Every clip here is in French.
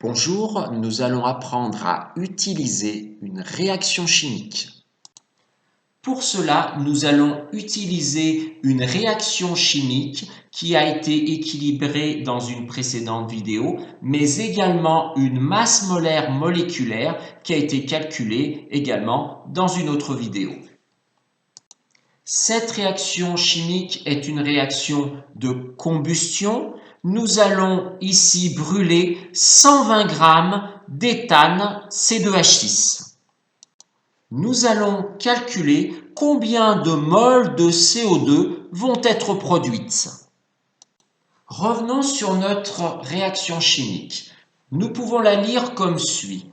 Bonjour, nous allons apprendre à utiliser une réaction chimique. Pour cela, nous allons utiliser une réaction chimique qui a été équilibrée dans une précédente vidéo, mais également une masse molaire moléculaire qui a été calculée également dans une autre vidéo. Cette réaction chimique est une réaction de combustion. Nous allons ici brûler 120 g d'éthane C2H6. Nous allons calculer combien de moles de CO2 vont être produites. Revenons sur notre réaction chimique. Nous pouvons la lire comme suit.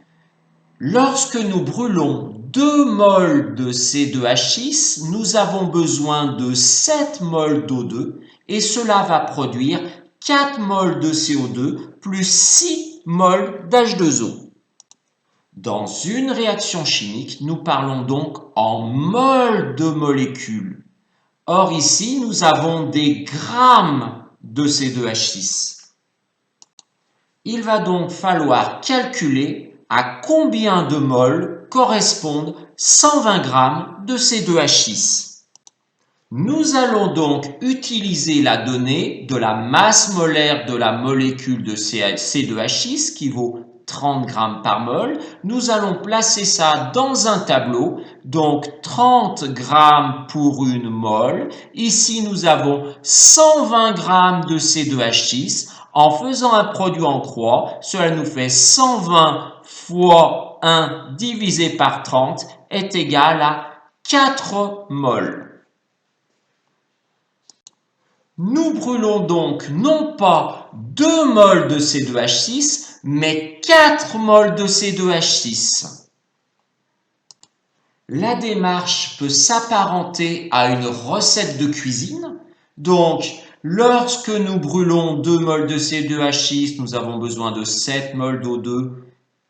Lorsque nous brûlons 2 moles de C2H6, nous avons besoin de 7 moles d'O2 et cela va produire 4 moles de CO2 plus 6 moles d'H2O. Dans une réaction chimique, nous parlons donc en moles de molécules. Or ici, nous avons des grammes de C2H6. Il va donc falloir calculer à combien de moles correspondent 120 g de C2H6. Nous allons donc utiliser la donnée de la masse molaire de la molécule de C2H6 qui vaut 30 g par mol. Nous allons placer ça dans un tableau, donc 30 g pour une mol. Ici, nous avons 120 g de C2H6. En faisant un produit en croix, cela nous fait 120 fois 1 divisé par 30 est égal à 4 moles. Nous brûlons donc non pas 2 moles de C2H6, mais 4 moles de C2H6. La démarche peut s'apparenter à une recette de cuisine. Donc, lorsque nous brûlons 2 moles de C2H6, nous avons besoin de 7 moles d'O2.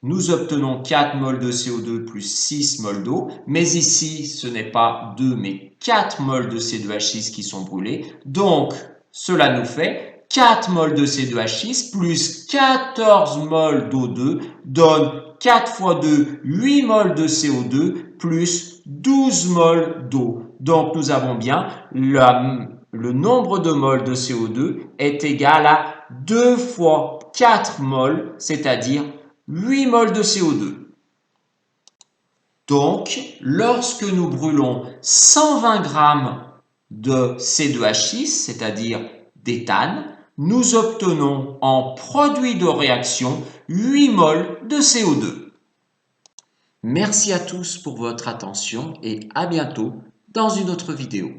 Nous obtenons 4 moles de CO2 plus 6 moles d'eau. Mais ici, ce n'est pas 2, mais 4 moles de C2H6 qui sont brûlés. Donc, cela nous fait 4 moles de C2H6 plus 14 moles d'O2 donne 4 fois 2, 8 moles de CO2 plus 12 moles d'eau. Donc, nous avons bien le nombre de moles de CO2 est égal à 2 fois 4 moles, c'est-à-dire 8 moles de CO2. Donc, lorsque nous brûlons 120 g de C2H6, c'est-à-dire d'éthane, nous obtenons en produit de réaction 8 moles de CO2. Merci à tous pour votre attention et à bientôt dans une autre vidéo.